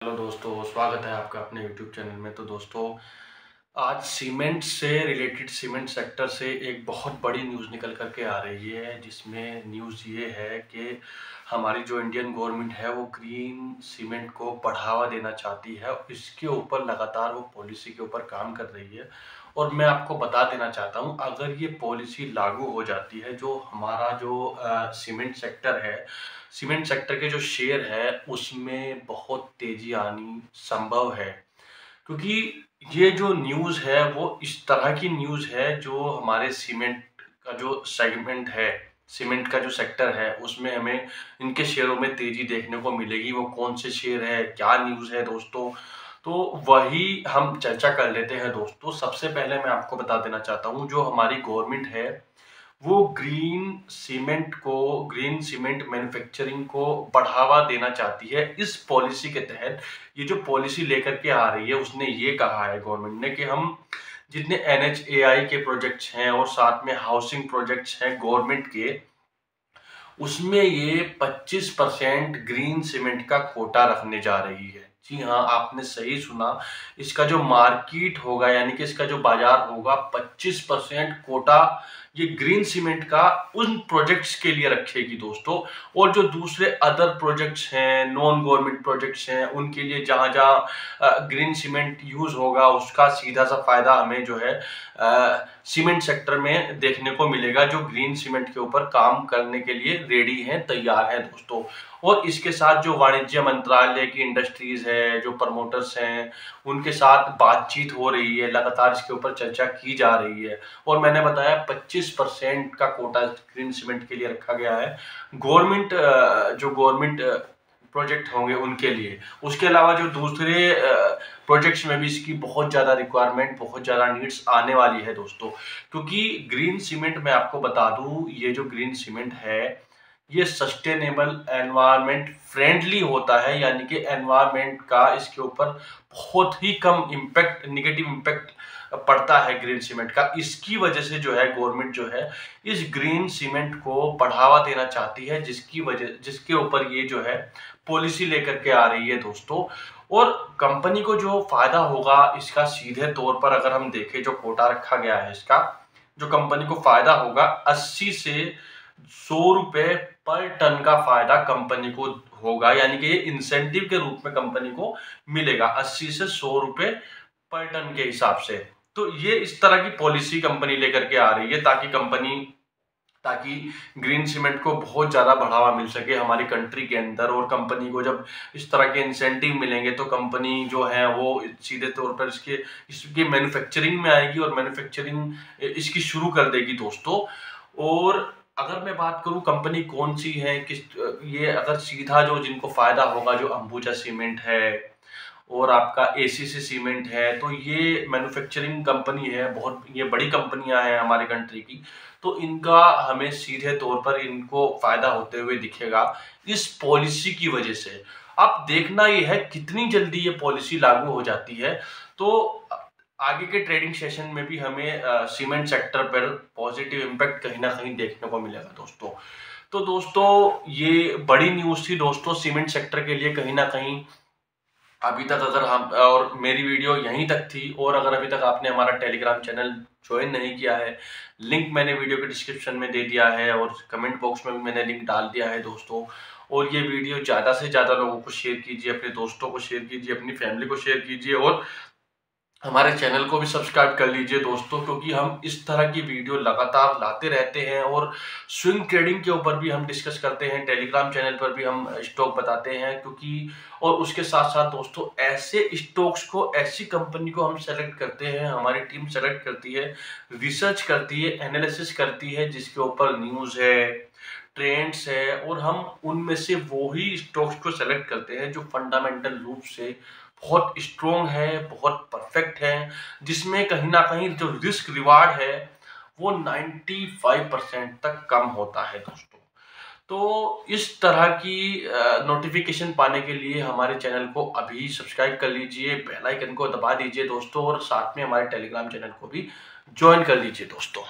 Hello दोस्तों, स्वागत है आपका अपने यूट्यूब चैनल में। तो दोस्तों, आज सीमेंट से रिलेटेड, सीमेंट सेक्टर से एक बहुत बड़ी न्यूज़ निकल कर के आ रही है, जिसमें न्यूज़ ये है कि हमारी जो इंडियन गवर्नमेंट है वो ग्रीन सीमेंट को बढ़ावा देना चाहती है। इसके ऊपर लगातार वो पॉलिसी के ऊपर काम कर रही है और मैं आपको बता देना चाहता हूँ, अगर ये पॉलिसी लागू हो जाती है, जो हमारा जो सीमेंट सेक्टर है, सीमेंट सेक्टर के जो शेयर है उसमें बहुत तेजी आनी संभव है। क्योंकि ये जो न्यूज़ है वो इस तरह की न्यूज़ है जो हमारे सीमेंट का जो सेगमेंट है, सीमेंट का जो सेक्टर है, उसमें हमें इनके शेयरों में तेजी देखने को मिलेगी। वो कौन से शेयर है, क्या न्यूज़ है दोस्तों, तो वही हम चर्चा कर लेते हैं दोस्तों। सबसे पहले मैं आपको बता देना चाहता हूँ, जो हमारी गवर्नमेंट है वो ग्रीन सीमेंट मैन्युफैक्चरिंग को बढ़ावा देना चाहती है। इस पॉलिसी के तहत ये जो पॉलिसी लेकर के आ रही है, उसने ये कहा है गवर्नमेंट ने कि हम जितने NHAI के प्रोजेक्ट्स हैं और साथ में हाउसिंग प्रोजेक्ट्स हैं गवर्नमेंट के, उसमें ये 25% ग्रीन सीमेंट का कोटा रखने जा रही है। जी हाँ, आपने सही सुना। इसका जो मार्केट होगा, यानी कि इसका जो बाजार होगा, 25% कोटा ये ग्रीन सीमेंट का उन प्रोजेक्ट्स के लिए रखेगी दोस्तों। और जो दूसरे अदर प्रोजेक्ट्स हैं, नॉन गवर्नमेंट प्रोजेक्ट्स हैं, उनके लिए जहाँ जहाँ ग्रीन सीमेंट यूज होगा, उसका सीधा सा फायदा हमें जो है सीमेंट सेक्टर में देखने को मिलेगा, जो ग्रीन सीमेंट के ऊपर काम करने के लिए रेडी हैं, तैयार हैं दोस्तों। और इसके साथ जो वाणिज्य मंत्रालय की इंडस्ट्रीज है, जो प्रमोटर्स हैं, उनके साथ बातचीत हो रही है, लगातार इसके ऊपर चर्चा की जा रही है। और मैंने बताया 25% का कोटा ग्रीन सीमेंट के लिए रखा गया है गवर्नमेंट प्रोजेक्ट होंगे उनके लिए। उसके अलावा जो दूसरे प्रोजेक्ट्स में भी इसकी बहुत ज़्यादा रिक्वायरमेंट, बहुत ज़्यादा नीड्स आने वाली है दोस्तों। क्योंकि ग्रीन सीमेंट, मैं आपको बता दूं, ये जो ग्रीन सीमेंट है ये सस्टेनेबल, एनवायरनमेंट फ्रेंडली होता है, यानी कि एनवायरनमेंट का इसके ऊपर बहुत ही कम इम्पैक्ट, निगेटिव इम्पैक्ट पड़ता है ग्रीन सीमेंट का। इसकी वजह से जो है गवर्नमेंट जो है इस ग्रीन सीमेंट को बढ़ावा देना चाहती है, जिसके ऊपर ये जो है पॉलिसी लेकर के आ रही है दोस्तों। और कंपनी को जो फायदा होगा इसका, सीधे तौर पर अगर हम देखें, जो कोटा रखा गया है इसका, जो कंपनी को फायदा होगा 80 से 100 रुपए पर टन का फायदा कंपनी को होगा। यानी कि ये इंसेंटिव के रूप में कंपनी को मिलेगा 80 से 100 रुपए पर टन के हिसाब से। तो ये इस तरह की पॉलिसी कंपनी लेकर के आ रही है, ताकि ग्रीन सीमेंट को बहुत ज़्यादा बढ़ावा मिल सके हमारी कंट्री के अंदर। और कंपनी को जब इस तरह के इंसेंटिव मिलेंगे तो कंपनी जो है वो सीधे तौर पर इसकी मैन्युफैक्चरिंग में आएगी और मैन्युफैक्चरिंग इसकी शुरू कर देगी दोस्तों। और अगर मैं बात करूं कंपनी कौन सी है, ये अगर सीधा जो जिनको फायदा होगा, जो अंबुजा सीमेंट है और आपका ACC सीमेंट है, तो ये मैन्युफैक्चरिंग कंपनी है, बहुत ये बड़ी कंपनियां हैं हमारी कंट्री की। तो इनका हमें सीधे तौर पर इनको फायदा होते हुए दिखेगा इस पॉलिसी की वजह से। अब देखना ये है कितनी जल्दी ये पॉलिसी लागू हो जाती है। तो आगे के ट्रेडिंग सेशन में भी हमें सीमेंट सेक्टर पर पॉजिटिव इम्पैक्ट कहीं ना कहीं देखने को मिलेगा दोस्तों। तो दोस्तों, ये बड़ी न्यूज़ थी दोस्तों सीमेंट सेक्टर के लिए। कहीं ना कहीं अभी तक अगर हम, और मेरी वीडियो यहीं तक थी, और अगर अभी तक आपने हमारा टेलीग्राम चैनल ज्वाइन नहीं किया है, लिंक मैंने वीडियो के डिस्क्रिप्शन में दे दिया है और कमेंट बॉक्स में भी मैंने लिंक डाल दिया है दोस्तों। और ये वीडियो ज़्यादा से ज़्यादा लोगों को शेयर कीजिए, अपने दोस्तों को शेयर कीजिए, अपनी फैमिली को शेयर कीजिए, और हमारे चैनल को भी सब्सक्राइब कर लीजिए दोस्तों। क्योंकि हम इस तरह की वीडियो लगातार लाते रहते हैं और स्विंग ट्रेडिंग के ऊपर भी हम डिस्कस करते हैं, टेलीग्राम चैनल पर भी हम स्टॉक बताते हैं। क्योंकि और उसके साथ साथ दोस्तों, ऐसे स्टॉक्स को, ऐसी कंपनी को हम सेलेक्ट करते हैं, हमारी टीम सेलेक्ट करती है, रिसर्च करती है, एनालिसिस करती है, जिसके ऊपर न्यूज़ है, ट्रेंड्स है, और हम उनमें से वो ही स्टॉक्स को सेलेक्ट करते हैं जो फंडामेंटल रूप से बहुत स्ट्रॉन्ग है, बहुत परफेक्ट है, जिसमें कहीं ना कहीं जो रिस्क रिवार्ड है वो 95% तक कम होता है दोस्तों। तो इस तरह की नोटिफिकेशन पाने के लिए हमारे चैनल को अभी सब्सक्राइब कर लीजिए, बेल आइकन को दबा दीजिए दोस्तों, और साथ में हमारे टेलीग्राम चैनल को भी ज्वाइन कर लीजिए दोस्तों।